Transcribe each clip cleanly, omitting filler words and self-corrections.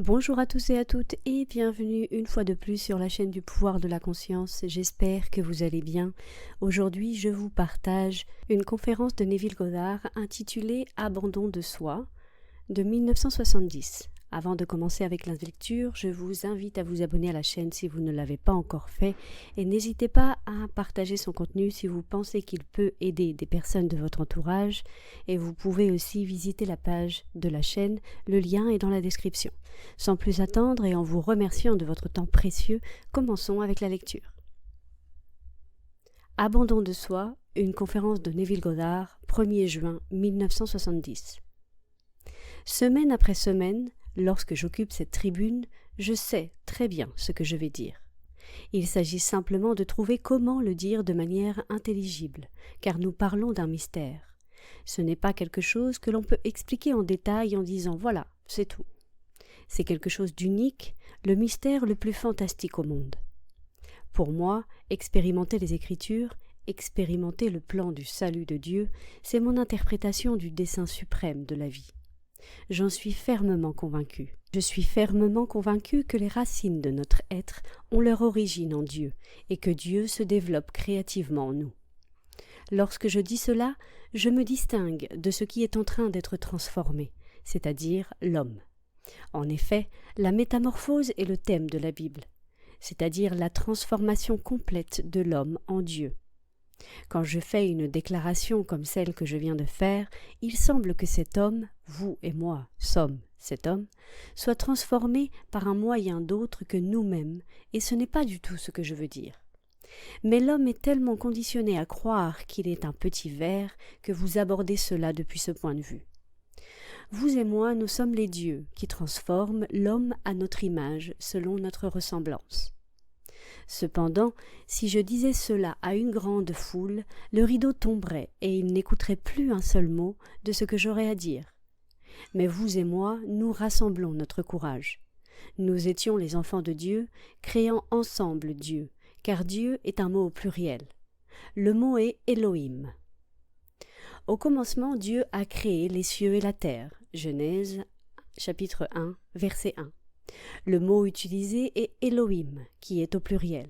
Bonjour à tous et à toutes et bienvenue une fois de plus sur la chaîne du pouvoir de la conscience. J'espère que vous allez bien. Aujourd'hui, je vous partage une conférence de Neville Goddard intitulée « Abandon de soi » de 1970. Avant de commencer avec la lecture, je vous invite à vous abonner à la chaîne si vous ne l'avez pas encore fait et n'hésitez pas à partager son contenu si vous pensez qu'il peut aider des personnes de votre entourage et vous pouvez aussi visiter la page de la chaîne, le lien est dans la description. Sans plus attendre et en vous remerciant de votre temps précieux, commençons avec la lecture. Abandon de soi, une conférence de Neville Goddard, 1er juin 1970. Semaine après semaine, lorsque j'occupe cette tribune, je sais très bien ce que je vais dire. Il s'agit simplement de trouver comment le dire de manière intelligible, car nous parlons d'un mystère. Ce n'est pas quelque chose que l'on peut expliquer en détail en disant « voilà, c'est tout ». C'est quelque chose d'unique, le mystère le plus fantastique au monde. Pour moi, expérimenter les Écritures, expérimenter le plan du salut de Dieu, c'est mon interprétation du dessein suprême de la vie. J'en suis fermement convaincu. Je suis fermement convaincu que les racines de notre être ont leur origine en Dieu et que Dieu se développe créativement en nous. Lorsque je dis cela, je me distingue de ce qui est en train d'être transformé, c'est-à-dire l'homme. En effet, la métamorphose est le thème de la Bible, c'est-à-dire la transformation complète de l'homme en Dieu. Quand je fais une déclaration comme celle que je viens de faire, il semble que cet homme, vous et moi sommes cet homme, soit transformé par un moyen d'autre que nous-mêmes, et ce n'est pas du tout ce que je veux dire. Mais l'homme est tellement conditionné à croire qu'il est un petit ver que vous abordez cela depuis ce point de vue. Vous et moi, nous sommes les dieux qui transforment l'homme à notre image selon notre ressemblance. Cependant, si je disais cela à une grande foule, le rideau tomberait et ils n'écouteraient plus un seul mot de ce que j'aurais à dire. Mais vous et moi, nous rassemblons notre courage. Nous étions les enfants de Dieu, créant ensemble Dieu, car Dieu est un mot au pluriel. Le mot est Elohim. Au commencement, Dieu a créé les cieux et la terre. Genèse, chapitre 1, verset 1. Le mot utilisé est Elohim, qui est au pluriel.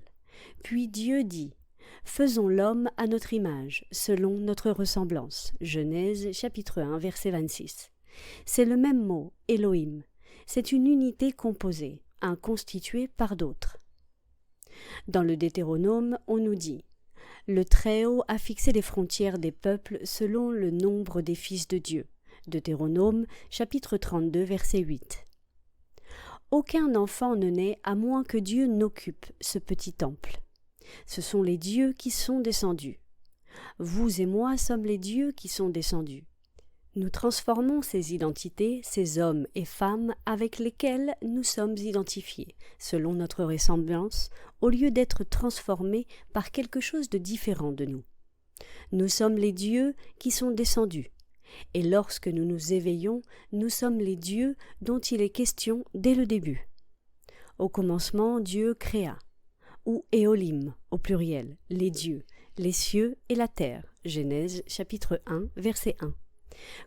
Puis Dieu dit « Faisons l'homme à notre image, selon notre ressemblance » Genèse chapitre 1, verset 26. C'est le même mot, Elohim. C'est une unité composée, un constitué par d'autres. Dans le Deutéronome, on nous dit « Le Très-Haut a fixé les frontières des peuples selon le nombre des fils de Dieu » Deutéronome chapitre 32, verset 8. Aucun enfant ne naît à moins que Dieu n'occupe ce petit temple. Ce sont les dieux qui sont descendus. Vous et moi sommes les dieux qui sont descendus. Nous transformons ces identités, ces hommes et femmes avec lesquels nous sommes identifiés, selon notre ressemblance, au lieu d'être transformés par quelque chose de différent de nous. Nous sommes les dieux qui sont descendus. Et lorsque nous nous éveillons, nous sommes les dieux dont il est question dès le début. Au commencement, Dieu créa, ou Éolim au pluriel, les dieux, les cieux et la terre. Genèse chapitre 1, verset 1.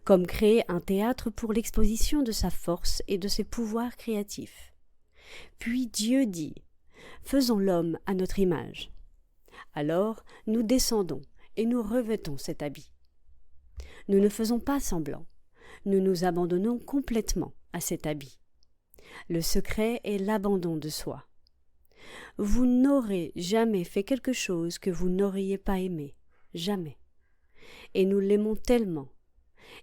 Comme créer un théâtre pour l'exposition de sa force et de ses pouvoirs créatifs. Puis Dieu dit « Faisons l'homme à notre image ». Alors nous descendons et nous revêtons cet habit. Nous ne faisons pas semblant, nous nous abandonnons complètement à cet habit. Le secret est l'abandon de soi. Vous n'aurez jamais fait quelque chose que vous n'auriez pas aimé, jamais. Et nous l'aimons tellement.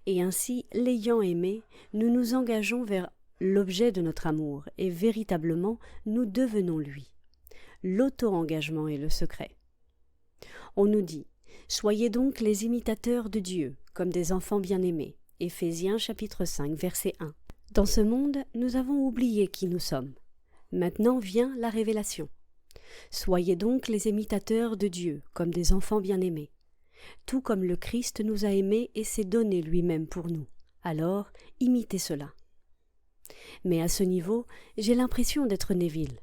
Et ainsi, l'ayant aimé, nous nous engageons vers l'objet de notre amour et véritablement, nous devenons lui. L'auto-engagement est le secret. On nous dit « Soyez donc les imitateurs de Dieu, comme des enfants bien-aimés » Éphésiens chapitre 5, verset 1. Dans ce monde, nous avons oublié qui nous sommes. Maintenant vient la révélation. Soyez donc les imitateurs de Dieu, comme des enfants bien-aimés. Tout comme le Christ nous a aimés et s'est donné lui-même pour nous. Alors, imitez cela. Mais à ce niveau, j'ai l'impression d'être Neville.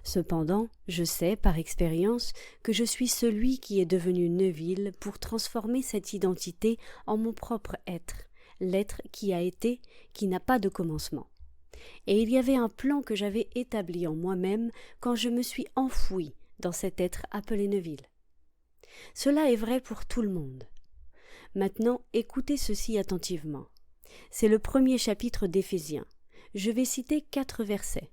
Cependant, je sais par expérience que je suis celui qui est devenu Neville pour transformer cette identité en mon propre être, l'être qui a été, qui n'a pas de commencement. Et il y avait un plan que j'avais établi en moi-même quand je me suis enfoui dans cet être appelé Neville. Cela est vrai pour tout le monde. Maintenant, écoutez ceci attentivement. C'est le premier chapitre d'Éphésiens. Je vais citer 4 versets.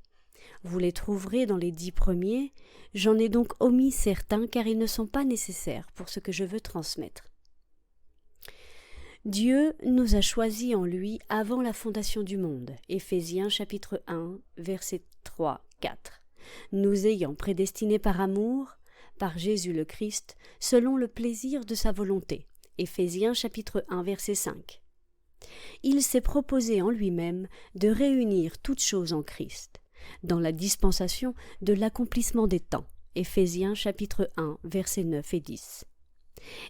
Vous les trouverez dans les 10 premiers. J'en ai donc omis certains car ils ne sont pas nécessaires pour ce que je veux transmettre. Dieu nous a choisis en lui avant la fondation du monde. Éphésiens chapitre 1, versets 3, 4. Nous ayant prédestinés par amour, par Jésus le Christ, selon le plaisir de sa volonté. Éphésiens chapitre 1, verset 5. Il s'est proposé en lui-même de réunir toutes choses en Christ, dans la dispensation de l'accomplissement des temps. Éphésiens chapitre 1, versets 9 et 10.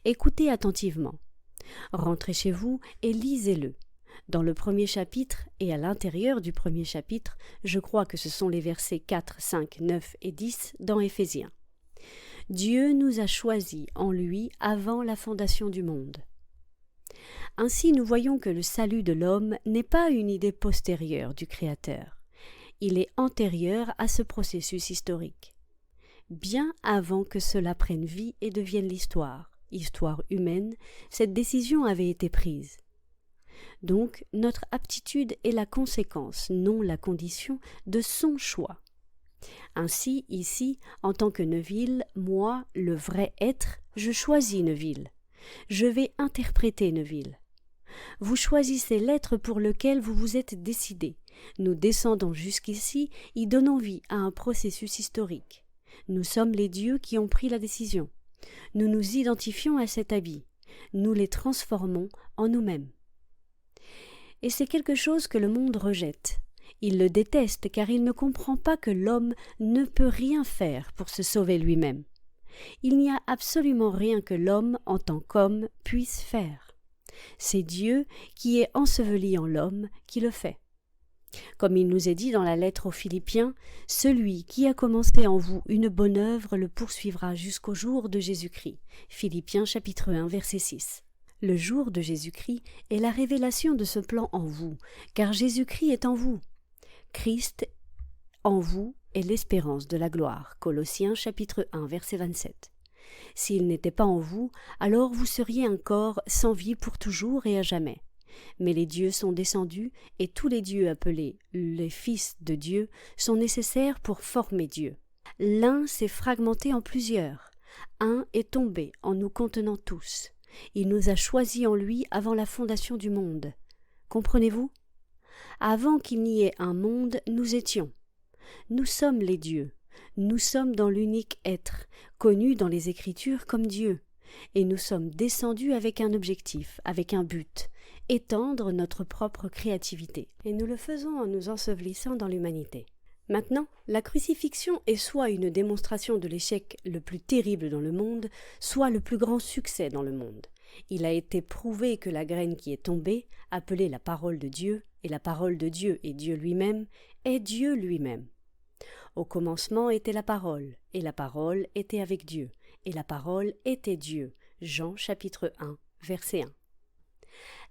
Écoutez attentivement. Rentrez chez vous et lisez-le. Dans le premier chapitre et à l'intérieur du premier chapitre, je crois que ce sont les versets 4, 5, 9 et 10 dans Éphésiens. Dieu nous a choisis en lui avant la fondation du monde. Ainsi, nous voyons que le salut de l'homme n'est pas une idée postérieure du Créateur. Il est antérieur à ce processus historique. Bien avant que cela prenne vie et devienne l'histoire humaine, cette décision avait été prise. Donc, notre aptitude est la conséquence, non la condition, de son choix. Ainsi, ici, en tant que Neville, moi, le vrai être, je choisis Neville. Je vais interpréter Neville. Vous choisissez l'être pour lequel vous vous êtes décidé. Nous descendons jusqu'ici, y donnons vie à un processus historique. Nous sommes les dieux qui ont pris la décision. Nous nous identifions à cet habit. Nous les transformons en nous-mêmes. Et c'est quelque chose que le monde rejette. Il le déteste car il ne comprend pas que l'homme ne peut rien faire pour se sauver lui-même. Il n'y a absolument rien que l'homme, en tant qu'homme, puisse faire. C'est Dieu qui est enseveli en l'homme qui le fait. Comme il nous est dit dans la lettre aux Philippiens, « Celui qui a commencé en vous une bonne œuvre le poursuivra jusqu'au jour de Jésus-Christ. » Philippiens chapitre 1, verset 6. Le jour de Jésus-Christ est la révélation de ce plan en vous, car Jésus-Christ est en vous. Christ en vous est l'espérance de la gloire. Colossiens chapitre 1, verset 27. S'il n'était pas en vous, alors vous seriez un corps sans vie pour toujours et à jamais. Mais les dieux sont descendus, et tous les dieux appelés les fils de Dieu sont nécessaires pour former Dieu. L'un s'est fragmenté en plusieurs. Un est tombé en nous contenant tous. Il nous a choisis en lui avant la fondation du monde. Comprenez-vous ? Avant qu'il n'y ait un monde, nous étions. Nous sommes les dieux. Nous sommes dans l'unique être, connu dans les Écritures comme Dieu. Et nous sommes descendus avec un objectif, avec un but, étendre notre propre créativité. Et nous le faisons en nous ensevelissant dans l'humanité. Maintenant, la crucifixion est soit une démonstration de l'échec le plus terrible dans le monde, soit le plus grand succès dans le monde. Il a été prouvé que la graine qui est tombée, appelée la parole de Dieu, et la parole de Dieu est Dieu lui-même, est Dieu lui-même. Au commencement était la parole était avec Dieu, et la parole était Dieu. Jean chapitre 1, verset 1.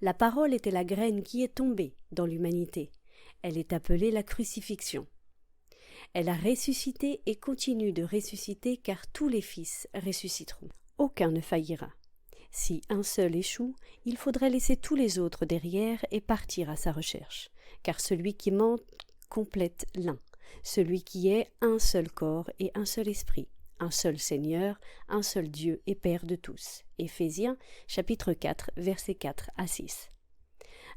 La parole était la graine qui est tombée dans l'humanité. Elle est appelée la crucifixion. Elle a ressuscité et continue de ressusciter car tous les fils ressusciteront. Aucun ne faillira. Si un seul échoue, il faudrait laisser tous les autres derrière et partir à sa recherche, car celui qui ment complète l'un, celui qui est un seul corps et un seul esprit, un seul Seigneur, un seul Dieu et Père de tous. Éphésiens chapitre 4, versets 4 à 6.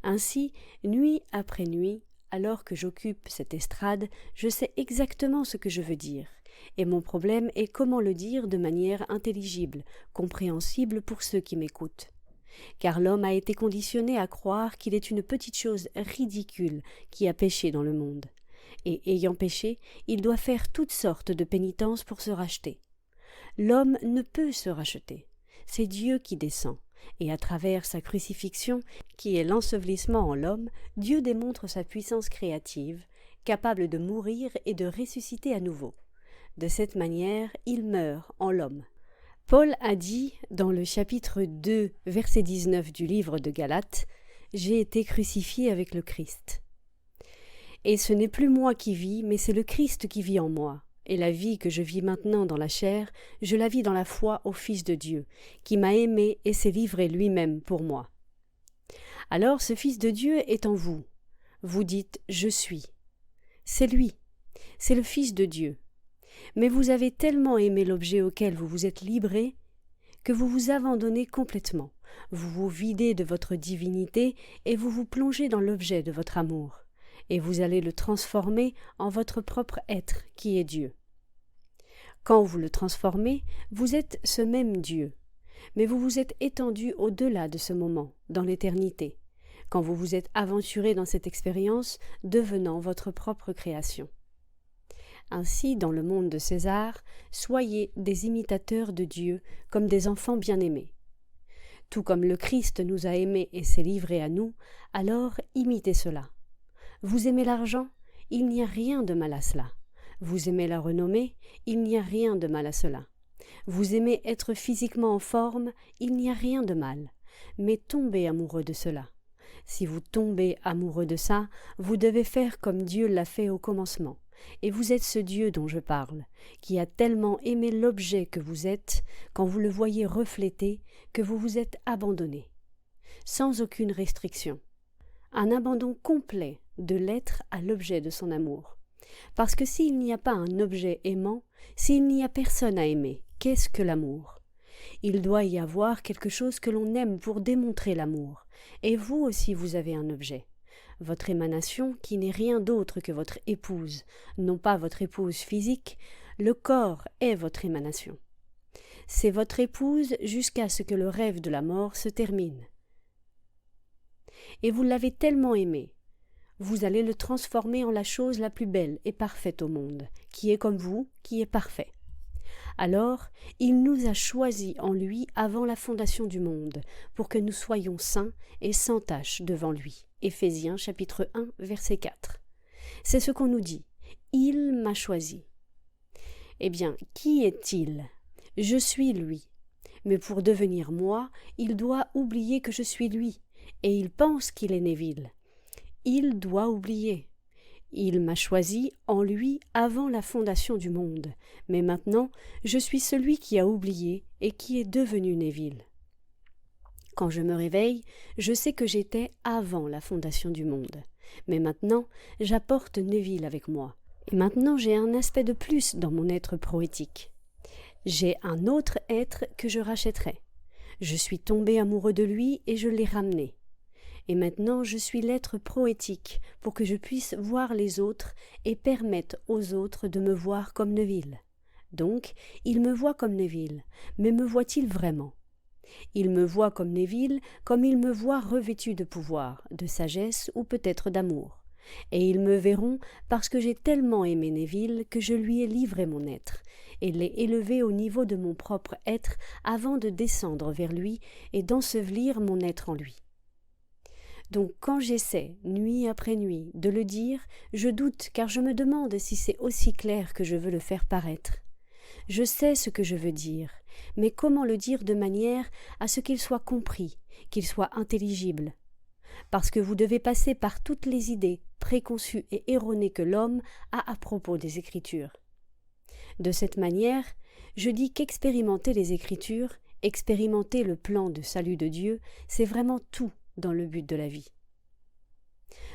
Ainsi, nuit après nuit, alors que j'occupe cette estrade, je sais exactement ce que je veux dire. Et mon problème est comment le dire de manière intelligible, compréhensible pour ceux qui m'écoutent. Car l'homme a été conditionné à croire qu'il est une petite chose ridicule qui a péché dans le monde. Et ayant péché, il doit faire toutes sortes de pénitences pour se racheter. L'homme ne peut se racheter. C'est Dieu qui descend. Et à travers sa crucifixion, qui est l'ensevelissement en l'homme, Dieu démontre sa puissance créative, capable de mourir et de ressusciter à nouveau. De cette manière, il meurt en l'homme. Paul a dit, dans le chapitre 2, verset 19 du livre de Galates, « J'ai été crucifié avec le Christ ». Et ce n'est plus moi qui vis, mais c'est le Christ qui vit en moi. Et la vie que je vis maintenant dans la chair, je la vis dans la foi au Fils de Dieu, qui m'a aimé et s'est livré lui-même pour moi. Alors ce Fils de Dieu est en vous. Vous dites « Je suis ». C'est lui, c'est le Fils de Dieu. Mais vous avez tellement aimé l'objet auquel vous vous êtes livré que vous vous abandonnez complètement. Vous vous videz de votre divinité et vous vous plongez dans l'objet de votre amour. Et vous allez le transformer en votre propre être qui est Dieu. Quand vous le transformez, vous êtes ce même Dieu, mais vous vous êtes étendu au-delà de ce moment, dans l'éternité, quand vous vous êtes aventuré dans cette expérience, devenant votre propre création. Ainsi, dans le monde de César, soyez des imitateurs de Dieu comme des enfants bien-aimés. Tout comme le Christ nous a aimés et s'est livré à nous, alors imitez cela. Vous aimez l'argent? Il n'y a rien de mal à cela. Vous aimez la renommée? Il n'y a rien de mal à cela. Vous aimez être physiquement en forme? Il n'y a rien de mal. Mais tombez amoureux de cela. Si vous tombez amoureux de ça, vous devez faire comme Dieu l'a fait au commencement. Et vous êtes ce Dieu dont je parle, qui a tellement aimé l'objet que vous êtes, quand vous le voyez reflété, que vous vous êtes abandonné. Sans aucune restriction. Un abandon complet de l'être à l'objet de son amour. Parce que s'il n'y a pas un objet aimant, s'il n'y a personne à aimer, qu'est-ce que l'amour? Il doit y avoir quelque chose que l'on aime pour démontrer l'amour. Et vous aussi vous avez un objet. Votre émanation, qui n'est rien d'autre que votre épouse, non pas votre épouse physique, le corps est votre émanation. C'est votre épouse jusqu'à ce que le rêve de la mort se termine. Et vous l'avez tellement aimé, vous allez le transformer en la chose la plus belle et parfaite au monde, qui est comme vous, qui est parfait. Alors, il nous a choisis en lui avant la fondation du monde, pour que nous soyons saints et sans tache devant lui. Éphésiens chapitre 1, verset 4. C'est ce qu'on nous dit. Il m'a choisi. Eh bien, qui est-il? Je suis lui. Mais pour devenir moi, il doit oublier que je suis lui, et il pense qu'il est Neville. Il doit oublier. Il m'a choisi en lui avant la fondation du monde, mais maintenant je suis celui qui a oublié et qui est devenu Neville. Quand je me réveille, je sais que j'étais avant la fondation du monde, mais maintenant j'apporte Neville avec moi, et maintenant j'ai un aspect de plus dans mon être proétique. J'ai un autre être que je rachèterai. Je suis tombé amoureux de lui et je l'ai ramené. Et maintenant je suis l'être proétique pour que je puisse voir les autres et permettre aux autres de me voir comme Neville. Donc, il me voit comme Neville, mais me voit-il vraiment? Il me voit comme Neville, comme il me voit revêtu de pouvoir, de sagesse ou peut-être d'amour. Et ils me verront parce que j'ai tellement aimé Neville que je lui ai livré mon être, et l'ai élevé au niveau de mon propre être avant de descendre vers lui et d'ensevelir mon être en lui. Donc quand j'essaie, nuit après nuit, de le dire, je doute car je me demande si c'est aussi clair que je veux le faire paraître. Je sais ce que je veux dire, mais comment le dire de manière à ce qu'il soit compris, qu'il soit intelligible? Parce que vous devez passer par toutes les idées préconçues et erronées que l'homme a à propos des Écritures. De cette manière, je dis qu'expérimenter les Écritures, expérimenter le plan de salut de Dieu, c'est vraiment tout dans le but de la vie.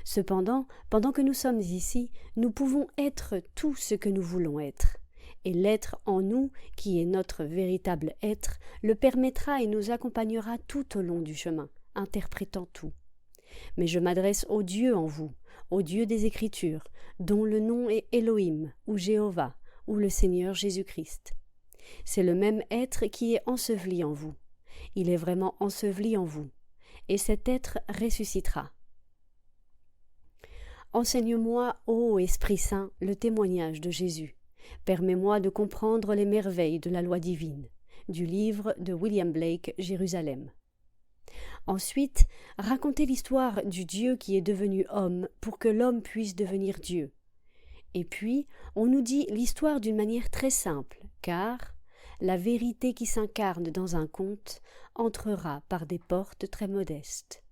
Cependant, pendant que nous sommes ici, nous pouvons être tout ce que nous voulons être. Et l'être en nous, qui est notre véritable être, le permettra et nous accompagnera tout au long du chemin, interprétant tout. Mais je m'adresse au Dieu en vous, au Dieu des Écritures, dont le nom est Elohim, ou Jéhovah, ou le Seigneur Jésus-Christ. C'est le même être qui est enseveli en vous. Il est vraiment enseveli en vous. Et cet être ressuscitera. Enseigne-moi, ô Esprit Saint, le témoignage de Jésus. Permets-moi de comprendre les merveilles de la loi divine. Du livre de William Blake, Jérusalem. Ensuite, racontez l'histoire du Dieu qui est devenu homme pour que l'homme puisse devenir Dieu. Et puis, on nous dit l'histoire d'une manière très simple, car la vérité qui s'incarne dans un conte entrera par des portes très modestes.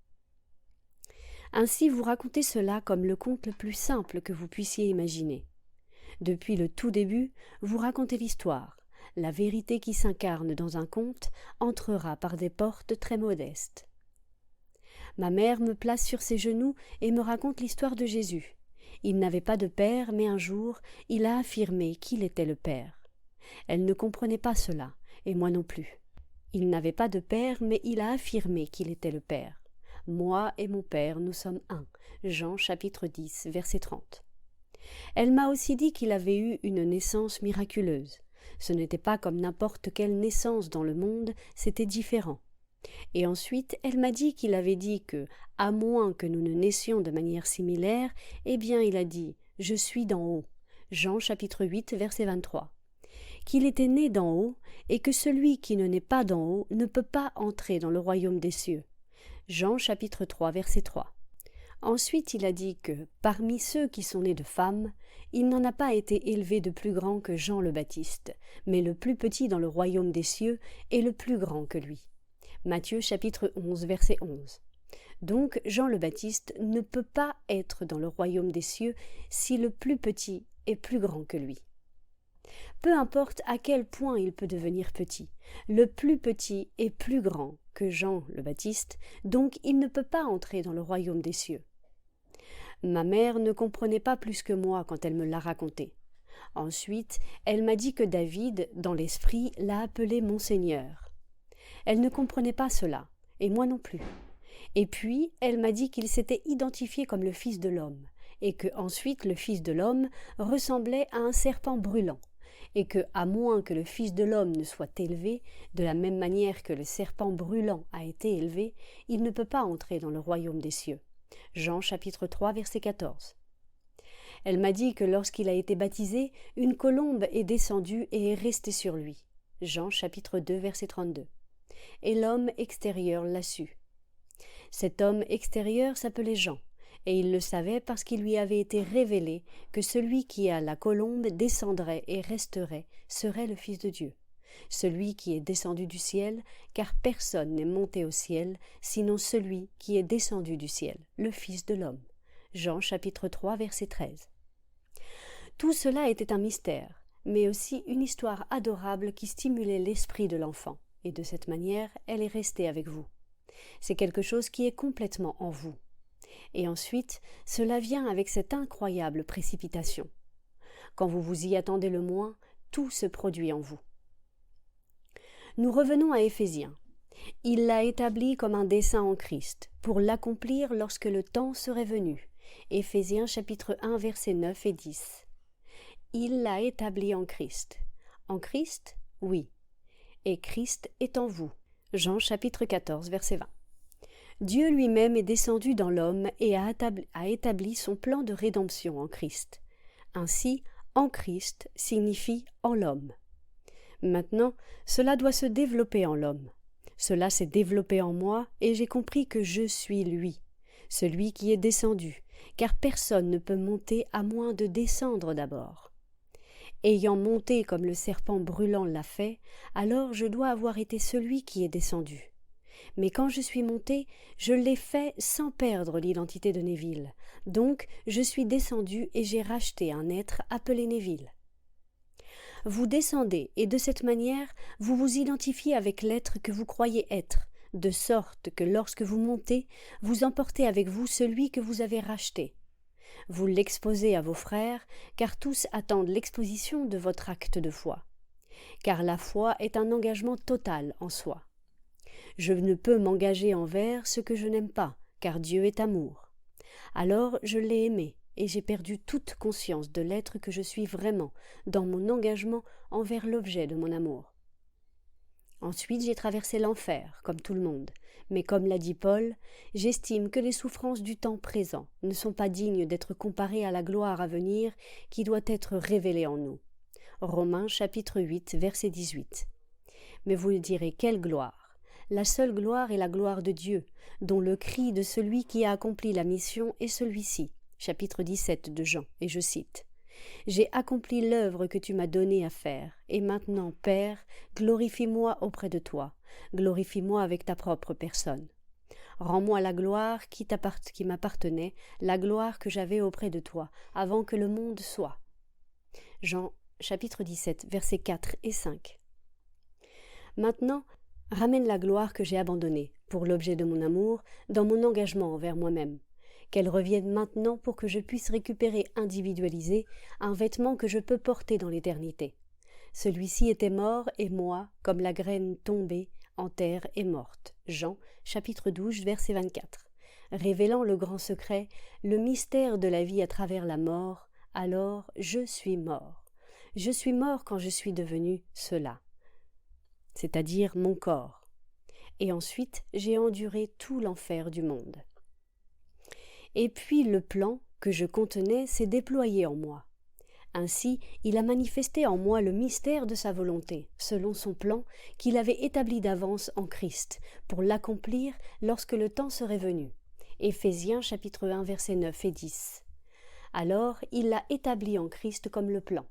Ainsi vous racontez cela comme le conte le plus simple que vous puissiez imaginer. Depuis le tout début, vous racontez l'histoire. La vérité qui s'incarne dans un conte entrera par des portes très modestes. Ma mère me place sur ses genoux et me raconte l'histoire de Jésus. Il n'avait pas de père, mais un jour, il a affirmé qu'il était le Père. Elle ne comprenait pas cela, et moi non plus. Il n'avait pas de père, mais il a affirmé qu'il était le Père. Moi et mon Père, nous sommes un. Jean chapitre 10, verset 30. Elle m'a aussi dit qu'il avait eu une naissance miraculeuse. Ce n'était pas comme n'importe quelle naissance dans le monde, c'était différent. Et ensuite, elle m'a dit qu'il avait dit que, à moins que nous ne naissions de manière similaire, eh bien il a dit « Je suis d'en haut ». Jean chapitre 8, verset 23. Qu'il était né d'en haut, et que celui qui ne naît pas d'en haut ne peut pas entrer dans le royaume des cieux. Jean chapitre 3, verset 3. Ensuite, il a dit que, parmi ceux qui sont nés de femmes, il n'en a pas été élevé de plus grand que Jean le Baptiste, mais le plus petit dans le royaume des cieux est le plus grand que lui. Matthieu chapitre 11, verset 11. Donc, Jean le Baptiste ne peut pas être dans le royaume des cieux si le plus petit est plus grand que lui. Peu importe à quel point il peut devenir petit, le plus petit est plus grand que Jean le Baptiste, donc il ne peut pas entrer dans le royaume des cieux. Ma mère ne comprenait pas plus que moi quand elle me l'a raconté. Ensuite, elle m'a dit que David, dans l'esprit, l'a appelé Monseigneur. Elle ne comprenait pas cela, et moi non plus. Et puis, elle m'a dit qu'il s'était identifié comme le Fils de l'homme, et que ensuite le Fils de l'homme ressemblait à un serpent brûlant, et que, à moins que le Fils de l'homme ne soit élevé, de la même manière que le serpent brûlant a été élevé, il ne peut pas entrer dans le royaume des cieux. Jean chapitre 3, verset 14. Elle m'a dit que lorsqu'il a été baptisé, une colombe est descendue et est restée sur lui. Jean chapitre 2, verset 32. Et l'homme extérieur l'a su. Cet homme extérieur s'appelait Jean, et il le savait parce qu'il lui avait été révélé que celui qui a la colombe descendrait et resterait serait le Fils de Dieu. Celui qui est descendu du ciel, car personne n'est monté au ciel, sinon celui qui est descendu du ciel, le Fils de l'homme. Jean chapitre 3, verset 13. Tout cela était un mystère, mais aussi une histoire adorable qui stimulait l'esprit de l'enfant, et de cette manière, elle est restée avec vous. C'est quelque chose qui est complètement en vous. Et ensuite, cela vient avec cette incroyable précipitation. Quand vous vous y attendez le moins, tout se produit en vous. Nous revenons à Éphésiens. Il l'a établi comme un dessein en Christ, pour l'accomplir lorsque le temps serait venu. Éphésiens chapitre 1, versets 9 et 10. Il l'a établi en Christ. En Christ, oui. Et Christ est en vous. Jean chapitre 14, verset 20. Dieu lui-même est descendu dans l'homme et a établi son plan de rédemption en Christ. Ainsi, en Christ signifie en l'homme. Maintenant, cela doit se développer en l'homme. Cela s'est développé en moi et j'ai compris que je suis lui, celui qui est descendu, car personne ne peut monter à moins de descendre d'abord. Ayant monté comme le serpent brûlant l'a fait, alors je dois avoir été celui qui est descendu. Mais quand je suis monté, je l'ai fait sans perdre l'identité de Neville. Donc, je suis descendu et j'ai racheté un être appelé Neville. Vous descendez et de cette manière, vous vous identifiez avec l'être que vous croyez être, de sorte que lorsque vous montez, vous emportez avec vous celui que vous avez racheté. Vous l'exposez à vos frères, car tous attendent l'exposition de votre acte de foi. Car la foi est un engagement total en soi. Je ne peux m'engager envers ce que je n'aime pas, car Dieu est amour. Alors je l'ai aimé, et j'ai perdu toute conscience de l'être que je suis vraiment dans mon engagement envers l'objet de mon amour. Ensuite j'ai traversé l'enfer, comme tout le monde, mais comme l'a dit Paul, j'estime que les souffrances du temps présent ne sont pas dignes d'être comparées à la gloire à venir qui doit être révélée en nous. Romains chapitre 8, verset 18. Mais vous direz, quelle gloire? La seule gloire est la gloire de Dieu, dont le cri de celui qui a accompli la mission est celui-ci. Chapitre 17 de Jean, et je cite. « J'ai accompli l'œuvre que tu m'as donnée à faire, et maintenant, Père, glorifie-moi auprès de toi, glorifie-moi avec ta propre personne. » Rends-moi la gloire qui m'appartenait, la gloire que j'avais auprès de toi, avant que le monde soit. Jean chapitre 17, versets 4 et 5. Maintenant, ramène la gloire que j'ai abandonnée, pour l'objet de mon amour, dans mon engagement envers moi-même. Qu'elle revienne maintenant pour que je puisse récupérer individualisé un vêtement que je peux porter dans l'éternité. Celui-ci était mort, et moi, comme la graine tombée en terre est morte. Jean, chapitre 12, verset 24. Révélant le grand secret, le mystère de la vie à travers la mort, alors je suis mort. Je suis mort quand je suis devenu cela, c'est-à-dire mon corps. Et ensuite, j'ai enduré tout l'enfer du monde. Et puis le plan que je contenais s'est déployé en moi. Ainsi, il a manifesté en moi le mystère de sa volonté, selon son plan qu'il avait établi d'avance en Christ, pour l'accomplir lorsque le temps serait venu. Éphésiens chapitre 1 versets 9 et 10. Alors, il l'a établi en Christ comme le plan.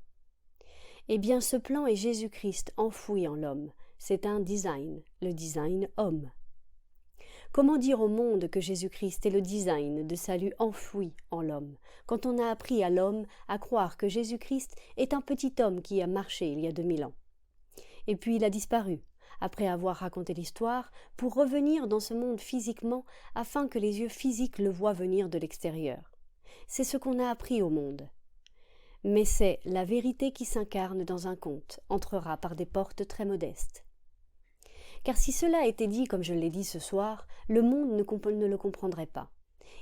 Eh bien, ce plan est Jésus-Christ enfoui en l'homme. C'est un design, le design homme. Comment dire au monde que Jésus-Christ est le design de salut enfoui en l'homme, quand on a appris à l'homme à croire que Jésus-Christ est un petit homme qui a marché il y a 2000 ans. Et puis il a disparu, après avoir raconté l'histoire, pour revenir dans ce monde physiquement afin que les yeux physiques le voient venir de l'extérieur. C'est ce qu'on a appris au monde. Mais c'est la vérité qui s'incarne dans un conte, entrera par des portes très modestes. Car si cela était dit comme je l'ai dit ce soir, le monde ne le comprendrait pas.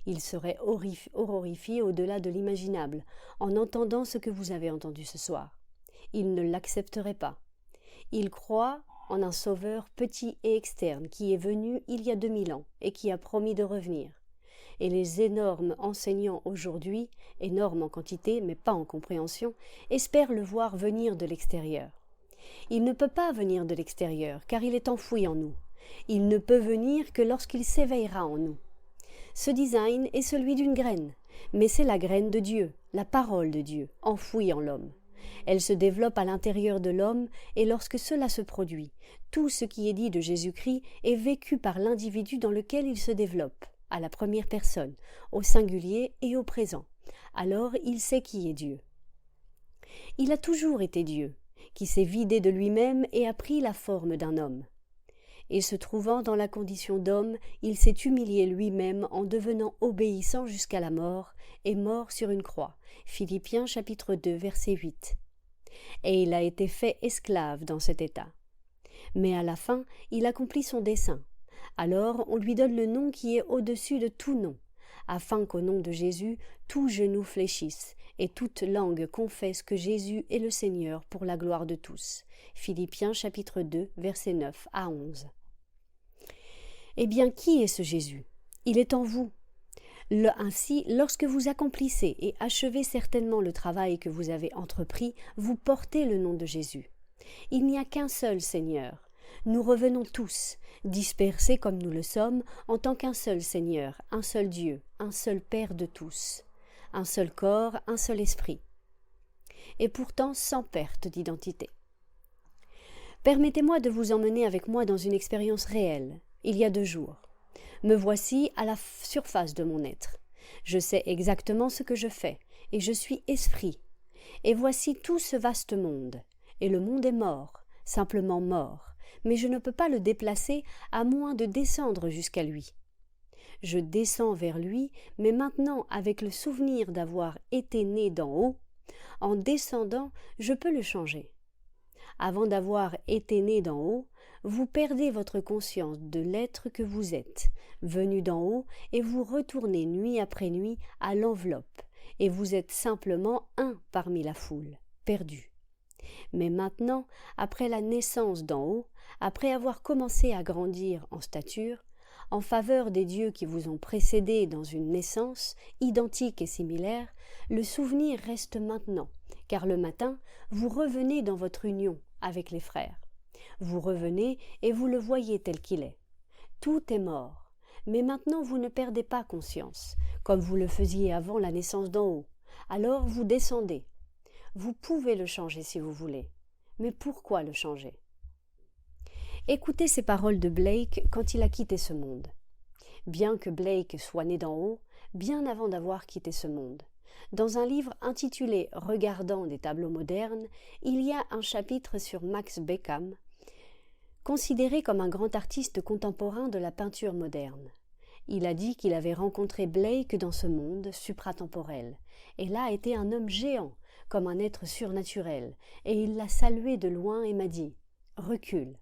Il serait horrifié au-delà de l'imaginable en entendant ce que vous avez entendu ce soir. Il ne l'accepterait pas. Il croit en un sauveur petit et externe qui est venu il y a 2000 ans et qui a promis de revenir. Et les énormes enseignants aujourd'hui, énormes en quantité mais pas en compréhension, espèrent le voir venir de l'extérieur. Il ne peut pas venir de l'extérieur, car il est enfoui en nous. Il ne peut venir que lorsqu'il s'éveillera en nous. Ce design est celui d'une graine, mais c'est la graine de Dieu, la parole de Dieu, enfouie en l'homme. Elle se développe à l'intérieur de l'homme, et lorsque cela se produit, tout ce qui est dit de Jésus-Christ est vécu par l'individu dans lequel il se développe, à la première personne, au singulier et au présent. Alors il sait qui est Dieu. Il a toujours été Dieu, qui s'est vidé de lui-même et a pris la forme d'un homme. Et se trouvant dans la condition d'homme, il s'est humilié lui-même en devenant obéissant jusqu'à la mort, et mort sur une croix. Philippiens chapitre 2 verset 8. Et il a été fait esclave dans cet état. Mais à la fin, il accomplit son dessein. Alors on lui donne le nom qui est au-dessus de tout nom, afin qu'au nom de Jésus, tout genou fléchisse, et toute langue confesse que Jésus est le Seigneur pour la gloire de tous. Philippiens chapitre 2, versets 9 à 11. Eh bien, qui est ce Jésus? Il est en vous. Ainsi, lorsque vous accomplissez et achevez certainement le travail que vous avez entrepris, vous portez le nom de Jésus. Il n'y a qu'un seul Seigneur. Nous revenons tous, dispersés comme nous le sommes, en tant qu'un seul Seigneur, un seul Dieu, un seul Père de tous. Un seul corps, un seul esprit, et pourtant sans perte d'identité. Permettez-moi de vous emmener avec moi dans une expérience réelle, il y a 2 jours. Me voici à la surface de mon être. Je sais exactement ce que je fais, et je suis esprit. Et voici tout ce vaste monde. Et le monde est mort, simplement mort, mais je ne peux pas le déplacer à moins de descendre jusqu'à lui. Je descends vers lui, mais maintenant avec le souvenir d'avoir été né d'en haut, en descendant, je peux le changer. Avant d'avoir été né d'en haut, vous perdez votre conscience de l'être que vous êtes, venu d'en haut, et vous retournez nuit après nuit à l'enveloppe, et vous êtes simplement un parmi la foule, perdu. Mais maintenant, après la naissance d'en haut, après avoir commencé à grandir en stature, en faveur des dieux qui vous ont précédé dans une naissance, identique et similaire, le souvenir reste maintenant, car le matin, vous revenez dans votre union avec les frères. Vous revenez et vous le voyez tel qu'il est. Tout est mort, mais maintenant vous ne perdez pas conscience, comme vous le faisiez avant la naissance d'en haut. Alors vous descendez. Vous pouvez le changer si vous voulez. Mais pourquoi le changer ? Écoutez ces paroles de Blake quand il a quitté ce monde. bien que Blake soit né d'en haut, bien avant d'avoir quitté ce monde. Dans un livre intitulé « Regardant des tableaux modernes », il y a un chapitre sur Max Beckmann, considéré comme un grand artiste contemporain de la peinture moderne. Il a dit qu'il avait rencontré Blake dans ce monde supratemporel, et là était un homme géant, comme un être surnaturel, et il l'a salué de loin et m'a dit « Recule,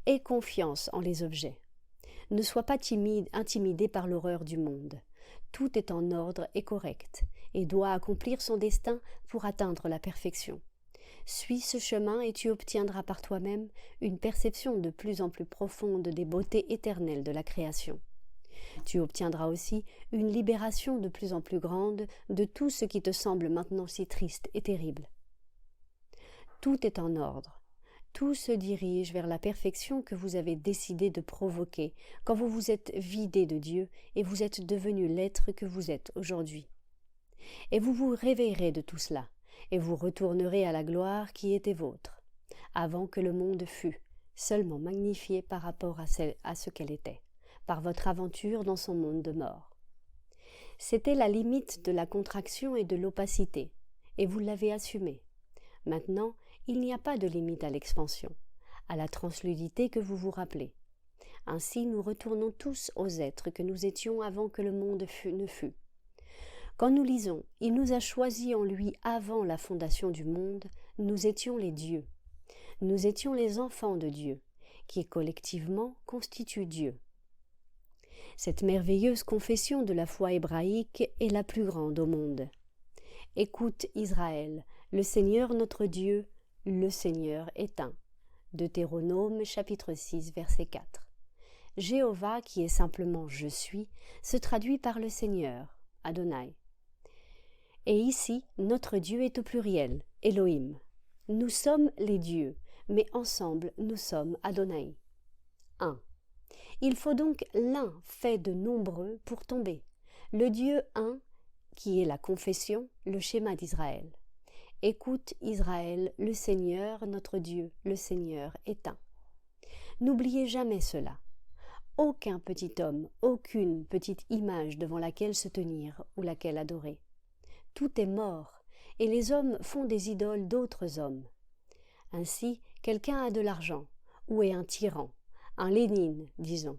aie confiance en les objets. Ne sois pas intimidé par l'horreur du monde. Tout est en ordre et correct, et doit accomplir son destin pour atteindre la perfection. Suis ce chemin et tu obtiendras par toi-même une perception de plus en plus profonde des beautés éternelles de la création. Tu obtiendras aussi une libération de plus en plus grande de tout ce qui te semble maintenant si triste et terrible. Tout est en ordre. Tout se dirige vers la perfection que vous avez décidé de provoquer quand vous vous êtes vidé de Dieu et vous êtes devenu l'être que vous êtes aujourd'hui. Et vous vous réveillerez de tout cela, et vous retournerez à la gloire qui était vôtre, avant que le monde fût seulement magnifié par rapport à ce qu'elle était, par votre aventure dans son monde de mort. C'était la limite de la contraction et de l'opacité, et vous l'avez assumée. Maintenant, il n'y a pas de limite à l'expansion, à la transludité que vous vous rappelez. Ainsi, nous retournons tous aux êtres que nous étions avant que le monde ne fût. Quand nous lisons « Il nous a choisis en lui avant la fondation du monde », nous étions les dieux. Nous étions les enfants de Dieu, qui collectivement constituent Dieu. Cette merveilleuse confession de la foi hébraïque est la plus grande au monde. Écoute Israël, le Seigneur notre Dieu, le Seigneur est un. Deutéronome chapitre 6 verset 4. Jéhovah, qui est simplement « je suis », se traduit par le Seigneur, Adonai. Et ici, notre Dieu est au pluriel, Elohim. Nous sommes les dieux, mais ensemble nous sommes Adonai. 1. Il faut donc l'un fait de nombreux pour tomber. Le Dieu un, qui est la confession, le schéma d'Israël. Écoute Israël, le Seigneur, notre Dieu, le Seigneur est un. N'oubliez jamais cela. Aucun petit homme, aucune petite image devant laquelle se tenir ou laquelle adorer. Tout est mort, et les hommes font des idoles d'autres hommes. Ainsi, quelqu'un a de l'argent, ou est un tyran, un Lénine, disons.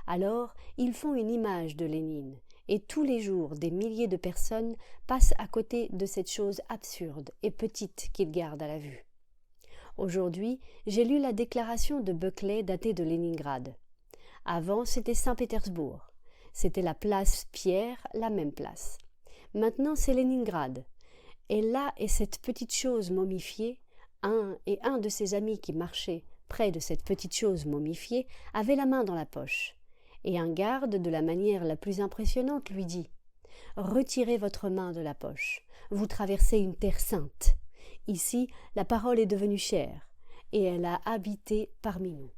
Alors, ils font une image de Lénine, et tous les jours des milliers de personnes passent à côté de cette chose absurde et petite qu'ils gardent à la vue. Aujourd'hui, j'ai lu la déclaration de Buckley datée de Leningrad. Avant, c'était Saint-Pétersbourg. C'était la place Pierre, la même place. Maintenant, c'est Leningrad. Et là est cette petite chose momifiée. Un de ses amis qui marchait près de cette petite chose momifiée avait la main dans la poche. Et un garde, de la manière la plus impressionnante, lui dit « Retirez votre main de la poche. Vous traversez une terre sainte. Ici, la parole est devenue chère, et elle a habité parmi nous. »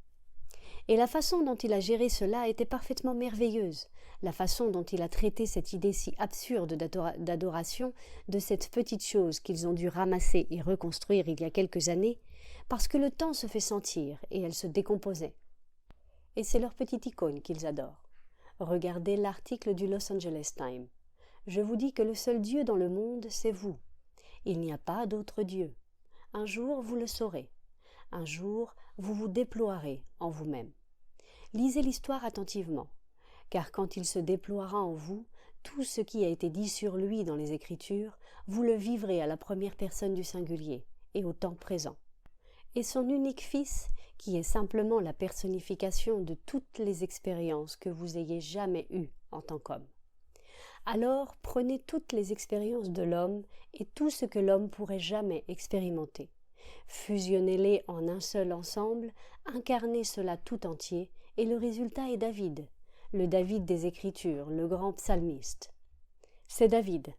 Et la façon dont il a géré cela était parfaitement merveilleuse. La façon dont il a traité cette idée si absurde d'adoration de cette petite chose qu'ils ont dû ramasser et reconstruire il y a quelques années, parce que le temps se fait sentir et elle se décomposait. Et c'est leur petite icône qu'ils adorent. Regardez l'article du Los Angeles Times. Je vous dis que le seul Dieu dans le monde, c'est vous. Il n'y a pas d'autre Dieu. Un jour, vous le saurez. Un jour, vous vous déploierez en vous-même. Lisez l'histoire attentivement, car quand il se déploiera en vous, tout ce qui a été dit sur lui dans les Écritures, vous le vivrez à la première personne du singulier et au temps présent. Et son unique Fils, qui est simplement la personnification de toutes les expériences que vous ayez jamais eues en tant qu'homme. Alors, prenez toutes les expériences de l'homme et tout ce que l'homme pourrait jamais expérimenter. Fusionnez-les en un seul ensemble, incarnez cela tout entier, et le résultat est David, le David des Écritures, le grand psalmiste. C'est David.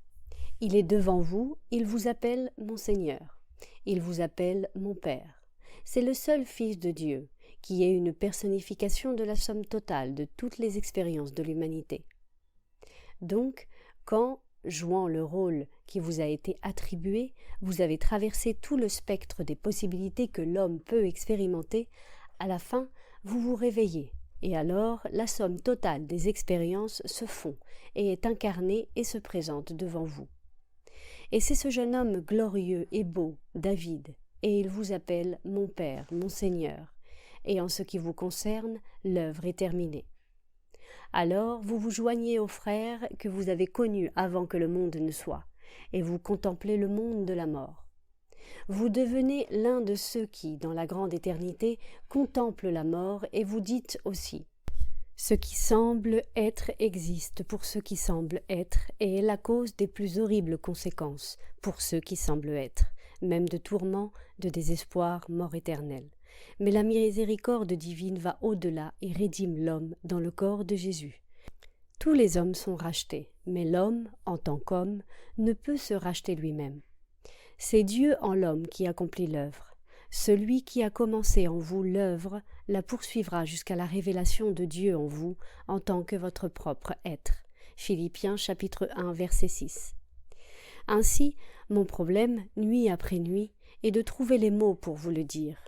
Il est devant vous, il vous appelle mon Seigneur, il vous appelle mon Père. C'est le seul Fils de Dieu, qui est une personnification de la somme totale de toutes les expériences de l'humanité. Donc, quand, jouant le rôle qui vous a été attribué, vous avez traversé tout le spectre des possibilités que l'homme peut expérimenter, à la fin, vous vous réveillez, Et alors, la somme totale des expériences se fond et est incarnée et se présente devant vous. Et c'est ce jeune homme glorieux et beau, David, et il vous appelle mon Père, mon Seigneur, et en ce qui vous concerne, l'œuvre est terminée. Alors vous vous joignez aux frères que vous avez connus avant que le monde ne soit, et vous contemplez le monde de la mort. Vous devenez l'un de ceux qui, dans la grande éternité, contemplent la mort, et vous dites aussi « Ce qui semble être existe pour ce qui semble être, et est la cause des plus horribles conséquences pour ceux qui semblent être, même de tourments, de désespoir, mort éternelle. Mais la miséricorde divine va au-delà et rédime l'homme dans le corps de Jésus. Tous les hommes sont rachetés, mais l'homme, en tant qu'homme, ne peut se racheter lui-même. C'est Dieu en l'homme qui accomplit l'œuvre. Celui qui a commencé en vous l'œuvre la poursuivra jusqu'à la révélation de Dieu en vous en tant que votre propre être. Philippiens chapitre 1 verset 6. Ainsi, mon problème, nuit après nuit, est de trouver les mots pour vous le dire.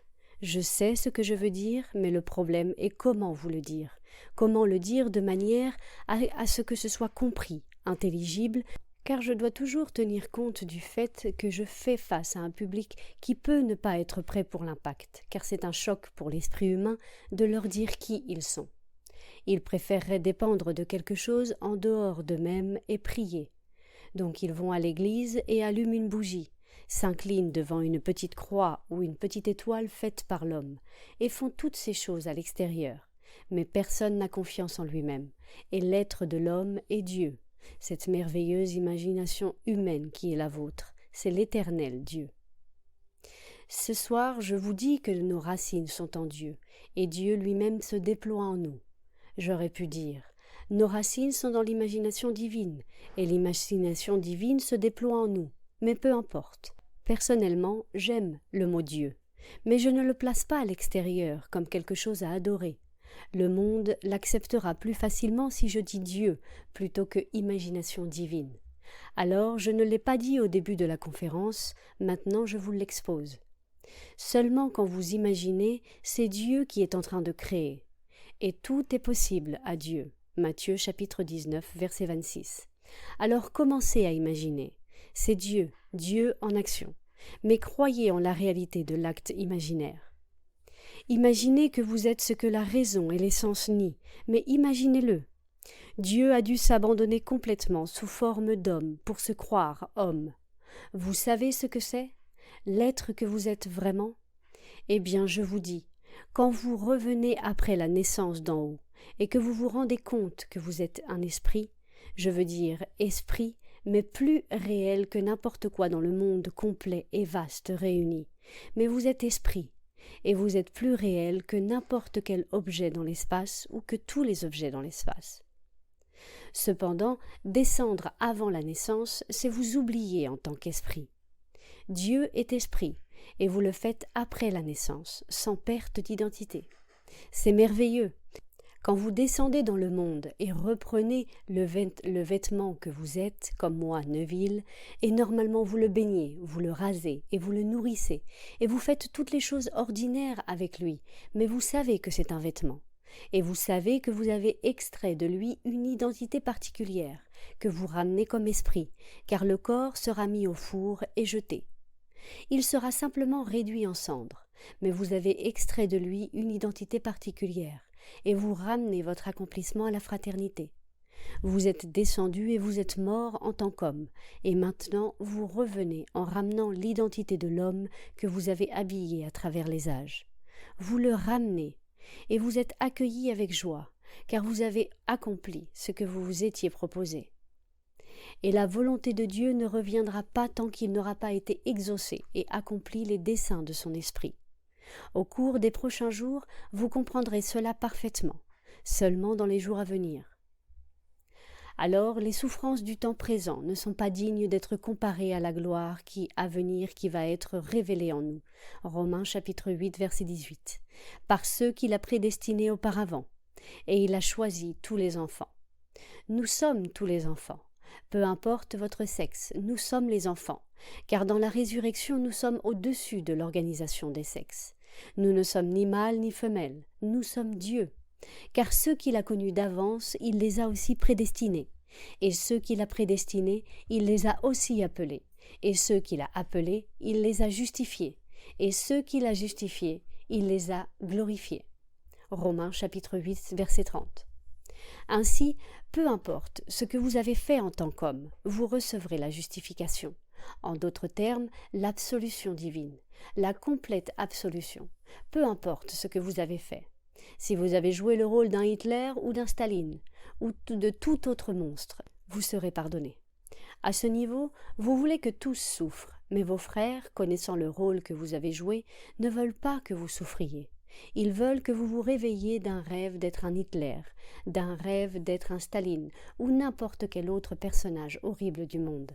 Je sais ce que je veux dire, mais le problème est comment vous le dire. Comment le dire de manière à ce que ce soit compris, intelligible, car je dois toujours tenir compte du fait que je fais face à un public qui peut ne pas être prêt pour l'impact, car c'est un choc pour l'esprit humain de leur dire qui ils sont. Ils préféreraient dépendre de quelque chose en dehors d'eux-mêmes et prier. Donc ils vont à l'église et allument une bougie, s'inclinent devant une petite croix ou une petite étoile faite par l'homme, et font toutes ces choses à l'extérieur. Mais personne n'a confiance en lui-même, et l'être de l'homme est Dieu. Cette merveilleuse imagination humaine qui est la vôtre, c'est l'éternel Dieu. Ce soir, je vous dis que nos racines sont en Dieu, et Dieu lui-même se déploie en nous. J'aurais pu dire, nos racines sont dans l'imagination divine, et l'imagination divine se déploie en nous, mais peu importe. Personnellement, j'aime le mot Dieu, mais je ne le place pas à l'extérieur comme quelque chose à adorer. Le monde l'acceptera plus facilement si je dis Dieu plutôt que imagination divine. Alors je ne l'ai pas dit au début de la conférence, maintenant je vous l'expose. Seulement quand vous imaginez, c'est Dieu qui est en train de créer. Et tout est possible à Dieu. Matthieu chapitre 19, verset 26. Alors commencez à imaginer. C'est Dieu, Dieu en action. Mais croyez en la réalité de l'acte imaginaire. Imaginez que vous êtes ce que la raison et l'essence nient, mais imaginez-le. Dieu a dû s'abandonner complètement sous forme d'homme pour se croire homme. Vous savez ce que c'est? L'être que vous êtes vraiment? Eh bien, je vous dis, quand vous revenez après la naissance d'en haut, et que vous vous rendez compte que vous êtes un esprit, je veux dire esprit, mais plus réel que n'importe quoi dans le monde complet et vaste réuni, mais vous êtes esprit, et vous êtes plus réel que n'importe quel objet dans l'espace ou que tous les objets dans l'espace. Cependant, descendre avant la naissance, c'est vous oublier en tant qu'esprit. Dieu est esprit, et vous le faites après la naissance, sans perte d'identité. C'est merveilleux. Quand vous descendez dans le monde et reprenez le vêtement que vous êtes, comme moi, Neuville, et normalement vous le baignez, vous le rasez et vous le nourrissez, et vous faites toutes les choses ordinaires avec lui, mais vous savez que c'est un vêtement, et vous savez que vous avez extrait de lui une identité particulière, que vous ramenez comme esprit, car le corps sera mis au four et jeté. Il sera simplement réduit en cendres, mais vous avez extrait de lui une identité particulière, et vous ramenez votre accomplissement à la fraternité. Vous êtes descendu et vous êtes mort en tant qu'homme, et maintenant vous revenez en ramenant l'identité de l'homme que vous avez habillé à travers les âges. Vous le ramenez, et vous êtes accueilli avec joie, car vous avez accompli ce que vous vous étiez proposé. Et la volonté de Dieu ne reviendra pas tant qu'il n'aura pas été exaucé et accompli les desseins de son esprit. Au cours des prochains jours, vous comprendrez cela parfaitement, seulement dans les jours à venir. Alors, les souffrances du temps présent ne sont pas dignes d'être comparées à la gloire à venir qui va être révélée en nous. Romains chapitre 8, verset 18. Par ceux qu'il a prédestinés auparavant, et il a choisi tous les enfants. Nous sommes tous les enfants. Peu importe votre sexe, nous sommes les enfants, car dans la résurrection nous sommes au-dessus de l'organisation des sexes. Nous ne sommes ni mâles ni femelles, nous sommes Dieu. Car ceux qu'il a connus d'avance, il les a aussi prédestinés. Et ceux qu'il a prédestinés, il les a aussi appelés. Et ceux qu'il a appelés, il les a justifiés. Et ceux qu'il a justifiés, il les a glorifiés. Romains chapitre 8, verset 30. Ainsi, peu importe ce que vous avez fait en tant qu'homme, vous recevrez la justification. En d'autres termes, l'absolution divine, la complète absolution. Peu importe ce que vous avez fait. Si vous avez joué le rôle d'un Hitler ou d'un Staline, ou de tout autre monstre, vous serez pardonné. À ce niveau, vous voulez que tous souffrent, mais vos frères, connaissant le rôle que vous avez joué, ne veulent pas que vous souffriez. Ils veulent que vous vous réveilliez d'un rêve d'être un Hitler, d'un rêve d'être un Staline, ou n'importe quel autre personnage horrible du monde.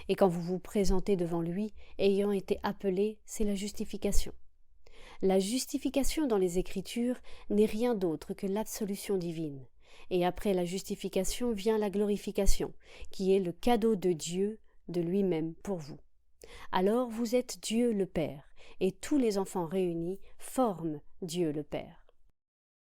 Et quand vous vous présentez devant lui, ayant été appelé, c'est la justification. La justification dans les Écritures n'est rien d'autre que l'absolution divine. Et après la justification vient la glorification, qui est le cadeau de Dieu, de lui-même pour vous. Alors vous êtes Dieu le Père, et tous les enfants réunis forment Dieu le Père.